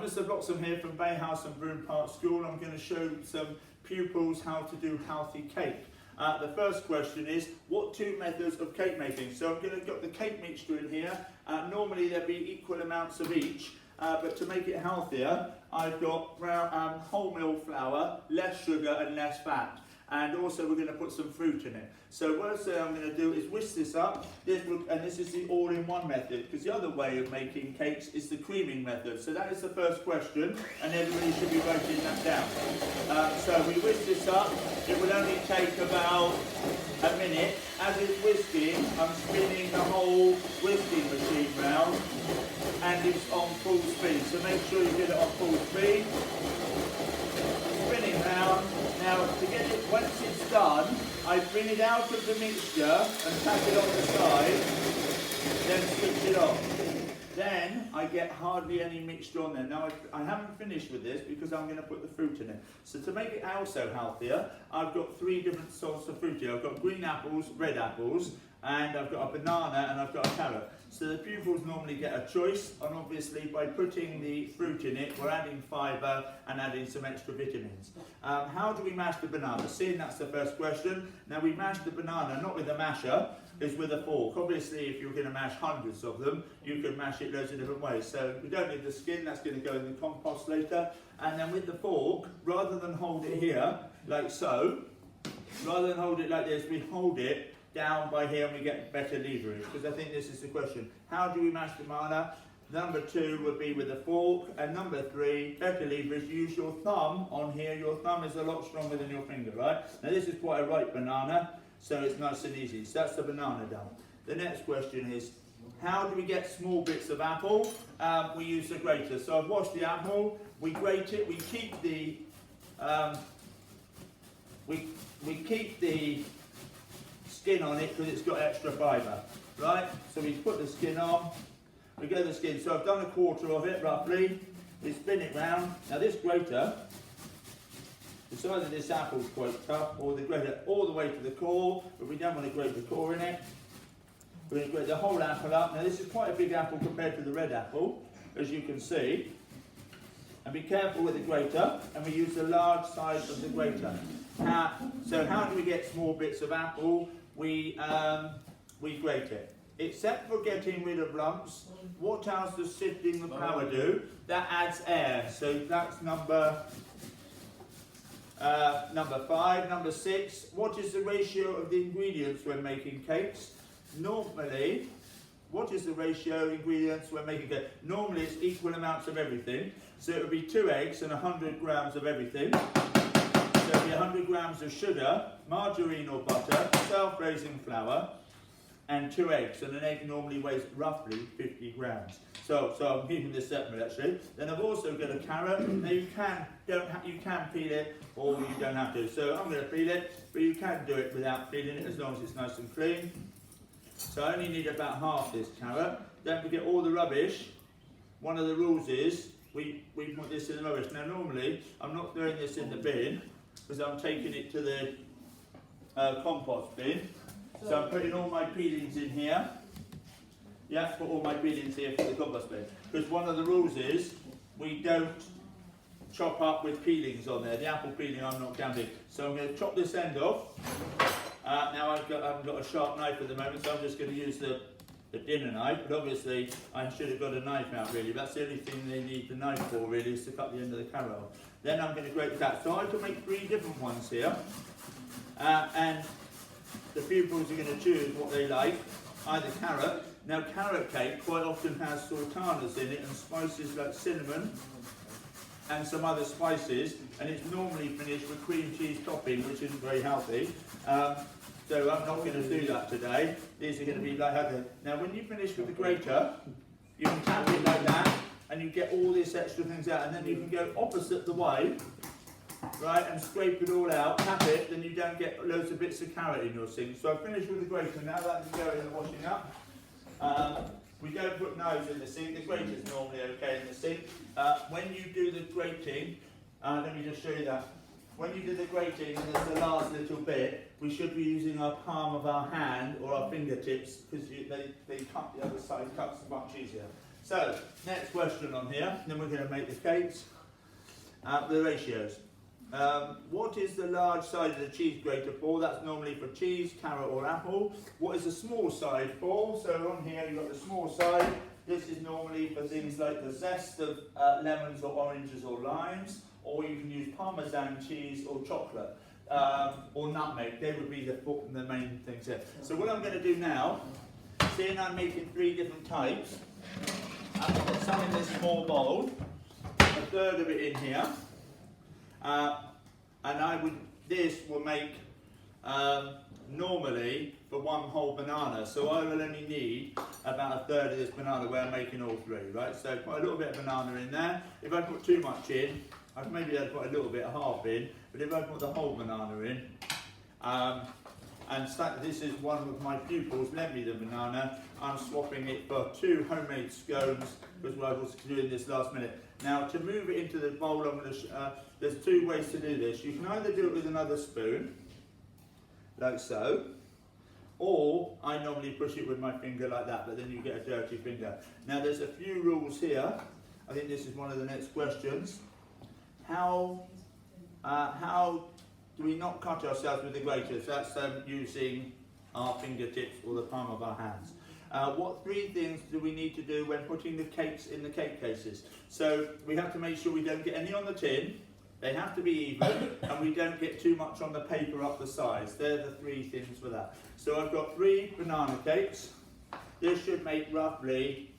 Mr Bloxham here from Bay House and Broome Park School. I'm going to show some pupils how to do healthy cake. The first question is, what two methods of cake making? So I'm going to get the cake mixture in here. Normally there'll be equal amounts of each, but to make it healthier, I've got wholemeal flour, less sugar and less fat. And also we're going to put some fruit in it. So what I'm going to do is whisk this up, and this is the all-in-one method, because the other way of making cakes is the creaming method. So that is the first question, and everybody should be writing that down. So we whisk this up. It will only take about a minute. As it's whisking, I'm spinning the whole whisking machine round, and it's on full speed. So make sure you get it on full speed. Spinning round. Now, to get it, once it's done, I bring it out of the mixture and tap it on the side, then switch it off. Then I get hardly any mixture on there. Now, I haven't finished with this because I'm going to put the fruit in it. So to make it also healthier, I've got three different sorts of fruit here. I've got green apples, red apples, and I've got a banana and I've got a carrot. So the pupils normally get a choice, and obviously by putting the fruit in it, we're adding fibre and adding some extra vitamins. How do we mash the banana? Seeing that's the first question. Now we mash the banana not with a masher, it's with a fork. Obviously if you're going to mash hundreds of them, you can mash it loads of different ways. So we don't need the skin, that's going to go in the compost later. And then with the fork, rather than hold it here, like so, rather than hold it like this, we hold it down by here and we get better leverage, because I think this is the question. How do we mash the banana? Number 2 would be with a fork, and number 3, better leverage, use your thumb on here. Your thumb is a lot stronger than your finger, right? Now this is quite a ripe banana, so it's nice and easy. So that's the banana done. The next question is, how do we get small bits of apple? We use the grater. So I've washed the apple, we grate it, we keep the skin on it because it's got extra fibre, right? So we put the skin on, we get the skin. So I've done a quarter of it roughly, we spin it round. Now this grater, it's either this apple's quite tough or the grater all the way to the core, but we don't want to grate the core in it. We're going to grate the whole apple up. Now this is quite a big apple compared to the red apple, as you can see. And be careful with the grater, and we use the large size of the grater. So how do we get small bits of apple? We grate it. Except for getting rid of lumps, what else does sifting the flour do? That adds air. So that's number 5. Number 6, what is the ratio of the ingredients when making cakes? Normally, what is the ratio of ingredients when making cake? Normally it's equal amounts of everything. So it would be 2 eggs and 100 grams of everything. So it would be 100 grams of sugar, margarine or butter, self-raising flour, and 2 eggs. And an egg normally weighs roughly 50 grams. So I'm keeping this separate actually. Then I've also got a carrot. Now you can peel it, or you don't have to. So I'm going to peel it, but you can do it without peeling it as long as it's nice and clean. So I only need about half this carrot. Don't forget all the rubbish. One of the rules is we put this in the rubbish. Now normally I'm not throwing this in the bin because I'm taking it to the compost bin. So I'm putting all my peelings in here. Yeah, put all my peelings here for the compost bin. Because one of the rules is we don't chop up with peelings on there. The apple peeling I'm not counting. So I'm going to chop this end off. Now I haven't got a sharp knife at the moment, so I'm just going to use the dinner knife. But obviously I should have got a knife out really. That's the only thing they need the knife for really, is to cut the end of the carrot off. Then I'm going to grate that. So I can make 3 different ones here. And the pupils are going to choose what they like. Either carrot. Now carrot cake quite often has sultanas in it and spices like cinnamon and some other spices, and it's normally finished with cream cheese topping, which isn't very healthy. So I'm not going to do that today. These are going to be like that. Now when you finish with the grater, you can tap it like that and you get all these extra things out, and then you can go opposite the way, right, and scrape it all out, tap it, then you don't get loads of bits of carrot in your sink. So I've finished with the grater. Now that can go in the washing up. We don't put knives in the sink. The grater's normally okay in the sink. When you do the grating, let me just show you that. When you do the grating, and there's the last little bit, we should be using our palm of our hand or our fingertips, because they cut the other side, cuts much easier. So, next question on here, then we're going to make the cakes. The ratios. What is the large side of the cheese grater for? That's normally for cheese, carrot or apple. What is the small side for? So on here you've got the small side. This is normally for things like the zest of lemons or oranges or limes, or you can use Parmesan cheese or chocolate, or nutmeg. They would be the main things here. So what I'm going to do now, seeing I'm making 3 different types, I'm going to put some in this small bowl, a third of it in here, and this will make normally for 1 whole banana, so I will only need about a third of this banana where I'm making all 3, right? So put a little bit of banana in there. If I put too much in, maybe I'd put a little bit of half in, but if I put the whole banana in, this is one of my pupils lent me the banana, I'm swapping it for 2 homemade scones, because I was doing this last minute. Now to move it into the bowl, there's 2 ways to do this. You can either do it with another spoon, like so, or I normally push it with my finger like that, but then you get a dirty finger. Now there's a few rules here. I think this is one of the next questions. How do we not cut ourselves with the grater? So that's using our fingertips or the palm of our hands. What 3 things do we need to do when putting the cakes in the cake cases? So we have to make sure we don't get any on the tin. They have to be even, and we don't get too much on the paper up the sides. They're the 3 things for that. So I've got 3 banana cakes. This should make roughly,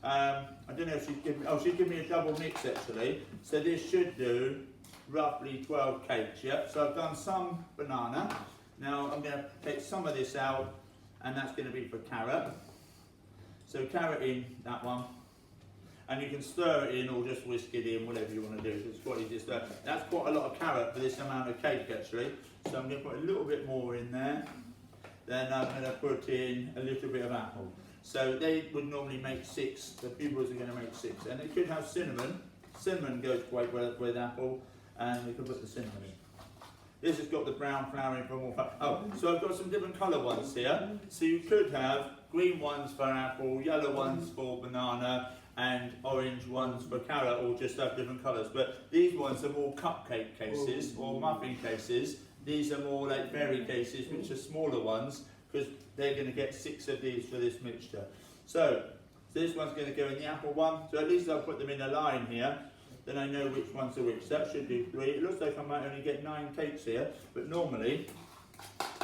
I don't know if she's given me a double mix actually. So this should do roughly 12 cakes, yeah? So I've done some banana. Now I'm going to take some of this out, and that's going to be for carrot. So carrot in, that one. And you can stir it in or just whisk it in, whatever you want to do. It's quite easy to stir. That's quite a lot of carrot for this amount of cake actually. So I'm going to put a little bit more in there. Then I'm going to put in a little bit of apple. So they would normally make 6. The pupils are going to make 6. And they could have cinnamon. Cinnamon goes quite well with apple. And we can put the cinnamon in. This has got the brown flour in for more flour. Oh, so I've got some different colour ones here. So you could have green ones for apple, yellow ones for banana, and orange ones for carrot, or just have different colours. But these ones are more cupcake cases or muffin cases. These are more like berry cases, which are smaller ones, because they're going to get 6 of these for this mixture. So this one's going to go in the apple one. So at least I'll put them in a line here. Then I know which ones are which. That should do 3. It looks like I might only get 9 cakes here, but normally,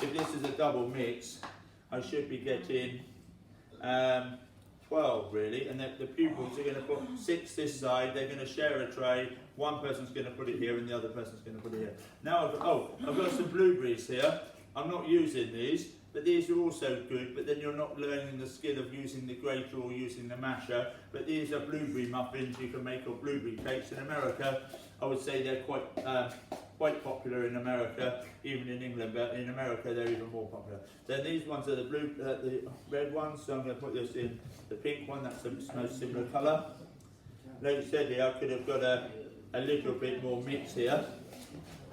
if this is a double mix, I should be getting 12 really, and the pupils are going to put 6 this side. They're going to share a tray. One person's going to put it here, and the other person's going to put it here. Now I've got some blueberries here. I'm not using these, but these are also good. But then you're not learning the skill of using the grater or using the masher. But these are blueberry muffins you can make, or blueberry cakes. In America, I would say they're quite popular in America, even in England, but in America they're even more popular. Then these ones are the red ones, so I'm going to put this in the pink one. That's the most similar colour. Like I said here, I could have got a little bit more mix here.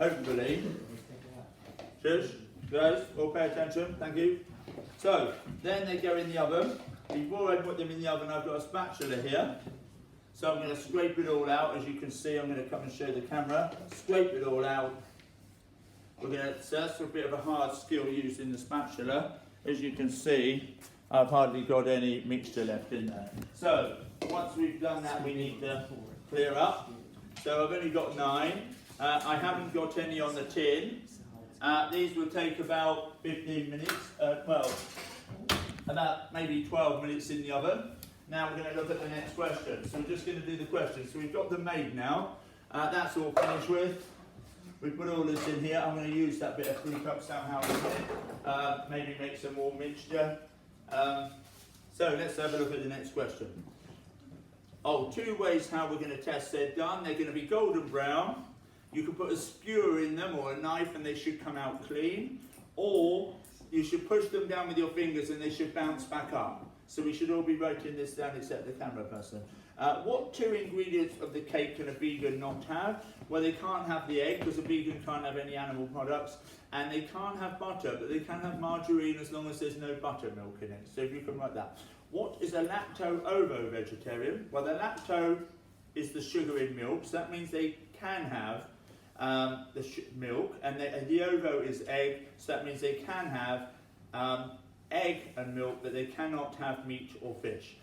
Hopefully. Cheers, guys, all pay attention, thank you. So, then they go in the oven. Before I put them in the oven, I've got a spatula here. So I'm going to scrape it all out. As you can see, I'm going to come and show the camera. Scrape it all out. So that's a bit of a hard skill using the spatula. As you can see, I've hardly got any mixture left in there. So once we've done that, we need to clear up. So I've only got 9. I haven't got any on the tin. These will take about 15 minutes, about maybe 12 minutes in the oven. Now we're going to look at the next question. So we're just going to do the question. So we've got them made now. That's all finished with. We put all this in here. I'm going to use that bit of 3 cups somehow in here. Maybe make some more mixture. So let's have a look at the next question. 2 ways how we're going to test they're done. They're going to be golden brown. You can put a skewer in them or a knife and they should come out clean. Or you should push them down with your fingers and they should bounce back up. So we should all be writing this down except the camera person. What 2 ingredients of the cake can a vegan not have? Well, they can't have the egg because a vegan can't have any animal products. And they can't have butter, but they can have margarine as long as there's no buttermilk in it. So if you can write that. What is a lacto-ovo-vegetarian? Well, the lacto is the sugar in milk, so that means they can have milk, and the ovo is egg, so that means they can have egg and milk, but they cannot have meat or fish.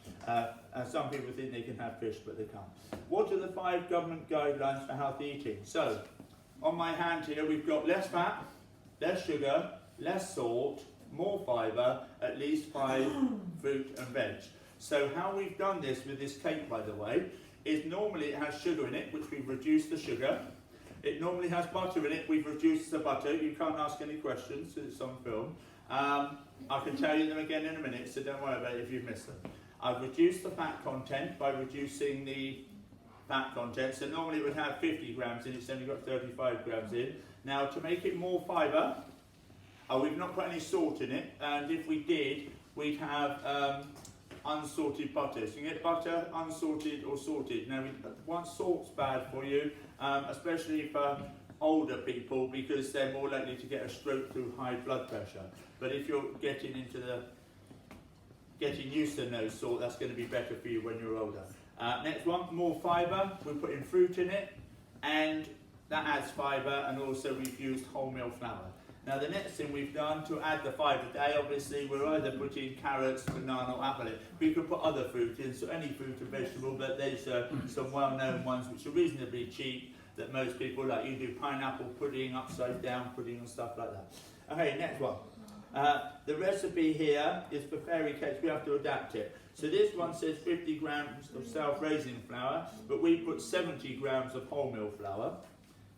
Some people think they can have fish, but they can't. What are the 5 government guidelines for healthy eating? So, on my hand here, we've got less fat, less sugar, less salt, more fibre, at least 5 fruit and veg. So how we've done this with this cake, by the way, is normally it has sugar in it, which we've reduced the sugar. It normally has butter in it, we've reduced the butter. You can't ask any questions, because it's on film. I can tell you them again in a minute, so don't worry about it if you've missed them. I've reduced the fat content by reducing the fat content. So normally it would have 50 grams in, it's only got 35 grams in. Now to make it more fibre, we've not put any salt in it, and if we did, we'd have unsalted butter. So you can get butter, unsalted or salted. Now, salt's bad for you, especially for older people, because they're more likely to get a stroke through high blood pressure. But if you're getting used to no salt, that's going to be better for you when you're older. Next one, more fibre. We're putting fruit in it, and that adds fibre, and also we've used wholemeal flour. Now the next thing we've done to add the fibre day, obviously we're either putting carrots, banana or apple in. We could put other fruit in, so any fruit and vegetable, but there's some well-known ones which are reasonably cheap that most people like. You do pineapple pudding, upside down pudding and stuff like that. Okay, next one. The recipe here is for fairy cakes, we have to adapt it. So this one says 50 grams of self-raising flour, but we put 70 grams of wholemeal flour.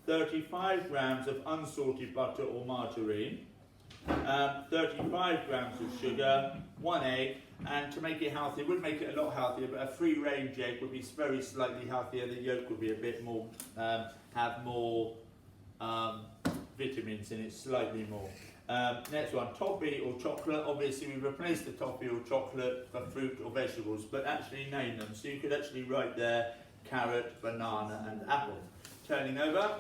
35 grams of unsalted butter or margarine, 35 grams of sugar, 1 egg, and to make it healthy, it would make it a lot healthier, but a free-range egg would be very slightly healthier. The yolk would be a bit more, have more vitamins in it, slightly more. Next one, toffee or chocolate. Obviously we replaced the toffee or chocolate for fruit or vegetables, but actually name them. So you could actually write there carrot, banana and apple. Turning over.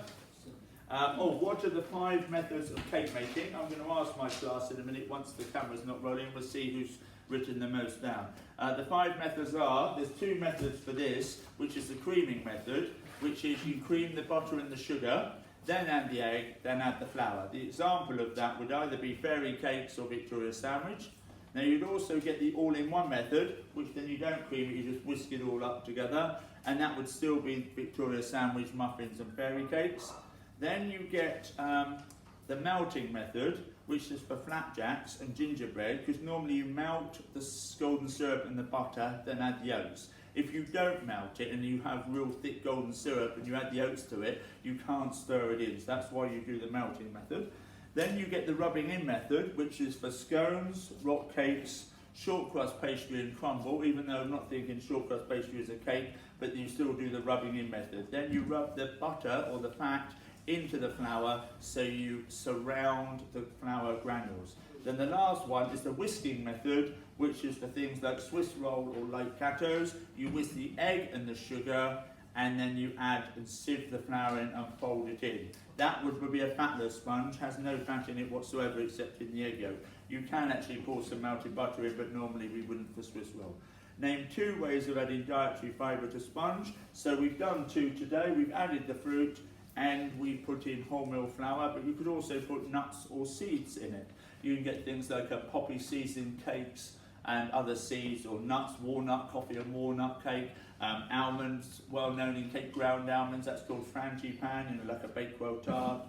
What are the 5 methods of cake making? I'm going to ask my class in a minute, once the camera's not rolling, we'll see who's written the most down. The 5 methods are, there's 2 methods for this, which is the creaming method, which is you cream the butter and the sugar, then add the egg, then add the flour. The example of that would either be fairy cakes or Victoria sandwich. Now you'd also get the all-in-one method, which then you don't cream it, you just whisk it all up together, and that would still be Victoria sandwich, muffins and fairy cakes. Then you get the melting method, which is for flapjacks and gingerbread, because normally you melt the golden syrup and the butter, then add the oats. If you don't melt it and you have real thick golden syrup and you add the oats to it, you can't stir it in, so that's why you do the melting method. Then you get the rubbing in method, which is for scones, rock cakes, short crust pastry and crumble, even though I'm not thinking short crust pastry is a cake, but you still do the rubbing in method. Then you rub the butter or the fat into the flour, so you surround the flour granules. Then the last one is the whisking method, which is for things like Swiss roll or light gateaux. You whisk the egg and the sugar, and then you add and sieve the flour in and fold it in. That would be a fatless sponge, has no fat in it whatsoever except in the egg yolk. You can actually pour some melted butter in, but normally we wouldn't for Swiss roll. Name 2 ways of adding dietary fibre to sponge. So we've done 2 today. We've added the fruit and we put in wholemeal flour, but you could also put nuts or seeds in it. You can get things like poppy seeds in cakes and other seeds, or nuts, walnut, coffee and walnut cake, almonds, well known in cake, ground almonds, that's called frangipane, like a bakewell tart.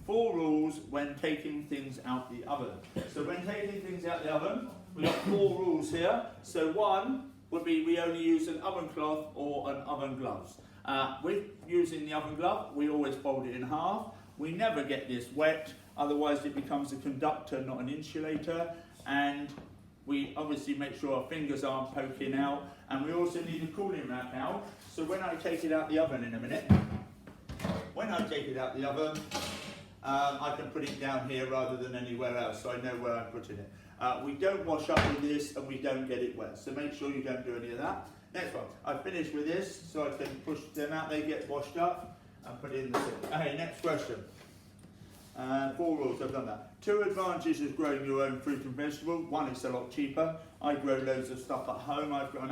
4 rules when taking things out the oven. So when taking things out the oven, we've got 4 rules here. So 1 would be we only use an oven cloth or an oven gloves. With using the oven glove, we always fold it in half. We never get this wet, otherwise it becomes a conductor, not an insulator. And we obviously make sure our fingers aren't poking out, and we also need a cooling rack out. So when I take it out the oven in a minute, I can put it down here rather than anywhere else, so I know where I'm putting it. We don't wash up with this and we don't get it wet, so make sure you don't do any of that. Next one, I've finished with this, so I can push them out, they get washed up and put it in the sink. Okay, next question. 4 rules, I've done that. 2 advantages of growing your own fruit and vegetable. 1, it's a lot cheaper. I grow loads of stuff at home. I've got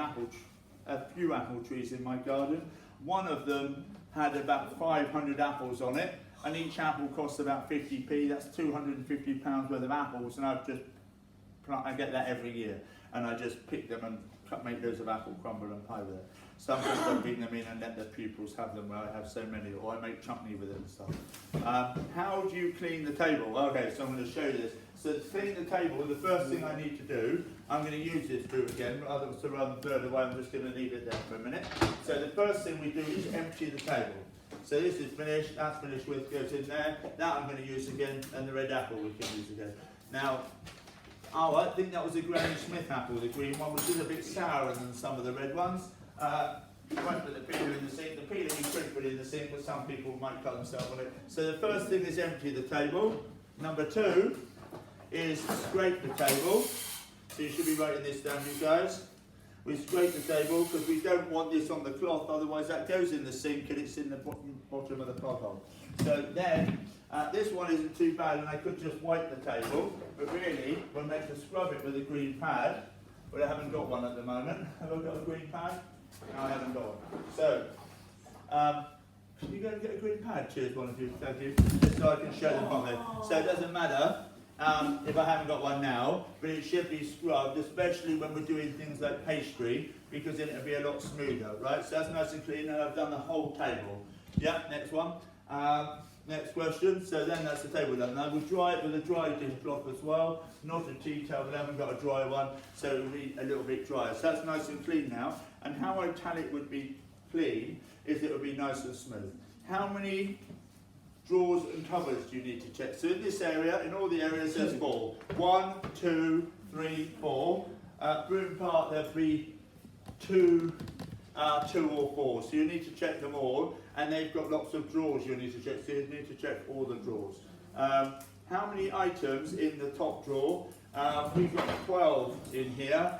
a few apple trees in my garden. One of them had about 500 apples on it, and each apple costs about 50p. That's £250 worth of apples, and I get that every year, and I just pick them and make loads of apple crumble and pie with it. Sometimes I bring them in and let the pupils have them where I have so many, or I make chutney with it and stuff. How do you clean the table? Okay, so I'm going to show you this. So to clean the table, the first thing I need to do, I'm going to use this broom again, rather than to run further away, I'm just going to leave it there for a minute. So the first thing we do is empty the table. So this is finished, that's finished with, goes in there. That I'm going to use again, and the red apple we can use again. Now, I think that was a Granny Smith apple, the green one, which is a bit sourer than some of the red ones. Won't put the peeler in the sink. The peeler you could put in the sink, but some people might cut themselves on it. So the first thing is empty the table. Number 2 is scrape the table. So you should be writing this down, you guys. We scrape the table because we don't want this on the cloth, otherwise that goes in the sink and it's in the bottom of the pothole. So then, this one isn't too bad, and I could just wipe the table, but really we're meant to scrub it with a green pad, but I haven't got one at the moment. Have I got a green pad? No, I haven't got one. So, can you go and get a green pad? Cheers, one of you, thank you. Just so I can show them properly. So it doesn't matter if I haven't got one now, but it should be scrubbed, especially when we're doing things like pastry, because then it'll be a lot smoother, right? So that's nice and clean, and I've done the whole table. Yeah, next one. Next question. So then that's the table done. Now we'll dry it with a dry dishcloth as well, not a tea towel, but I haven't got a dry one, so it'll be a little bit drier. So that's nice and clean now. And how I tell it would be clean is it would be nice and smooth. How many drawers and cupboards do you need to check? So in this area, in all the areas, there's 4. 1, 2, 3, 4. Broom part, there'll be 2 or 4. So you need to check them all, and they've got lots of drawers you need to check. So you need to check all the drawers. How many items in the top drawer? We've got 12 in here.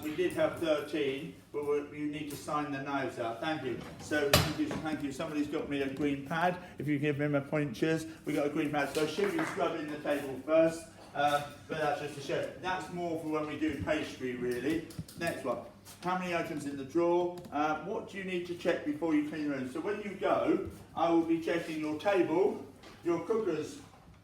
We did have 13, but you need to sign the knives out. Thank you. So thank you. Somebody's got me a green pad. If you give him a point, cheers. We got a green pad. So I should be scrubbing the table first, but that's just to show. That's more for when we do pastry, really. Next one. How many items in the drawer? What do you need to check before you clean the room? So when you go, I will be checking your table. Your cooker's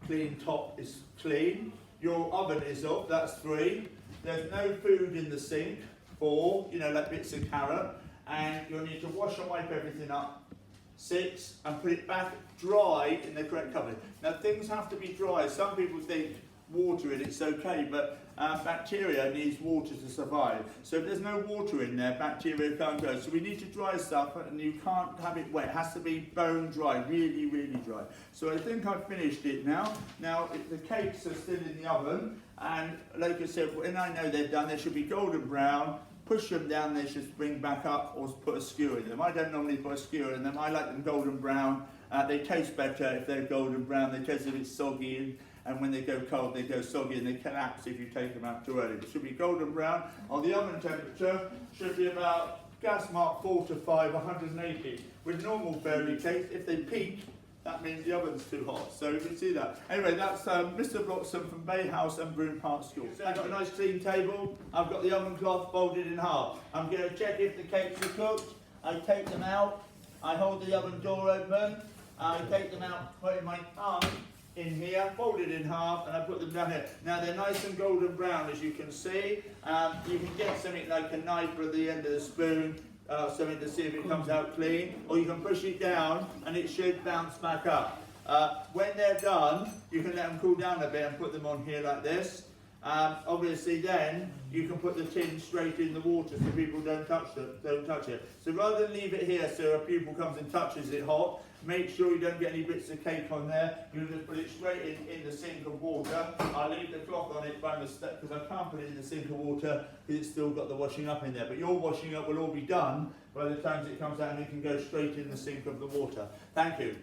clean top is clean. Your oven is up. That's 3. There's no food in the sink, 4, like bits of carrot, and you'll need to wash and wipe everything up, 6, and put it back dry in the correct cupboard. Now things have to be dry. Some people think water in it's okay, but bacteria needs water to survive. So if there's no water in there, bacteria can't go. So we need to dry stuff, and you can't have it wet. It has to be bone dry, really, really dry. So I think I've finished it now. Now the cakes are still in the oven, and like I said, when I know they're done, they should be golden brown. Push them down, they should spring back up, or put a skewer in them. I don't normally put a skewer in them. I like them golden brown. They taste better if they're golden brown. They taste a bit soggy, and when they go cold, they go soggy and they collapse if you take them out too early. It should be golden brown. On the oven temperature, should be about gas mark 4 to 5, 180. With normal fairy cakes, if they peak, that means the oven's too hot. So you can see that. Anyway, that's Mr. Bloxham from Bay House and Broom Park School. So I've got a nice clean table. I've got the oven cloth folded in half. I'm going to check if the cakes are cooked. I take them out. I hold the oven door open. I take them out, put in my arm in here, folded in half, and I put them down here. Now they're nice and golden brown, as you can see. You can get something like a knife at the end of the spoon, something to see if it comes out clean, or you can push it down and it should bounce back up. When they're done, you can let them cool down a bit and put them on here like this. Obviously then you can put the tin straight in the water so people don't touch it. So rather than leave it here so a pupil comes and touches it hot, make sure you don't get any bits of cake on there. You just put it straight in the sink of water. I leave the cloth on it by mistake because I can't put it in the sink of water because it's still got the washing up in there. But your washing up will all be done by the time it comes out, and it can go straight in the sink of the water. Thank you.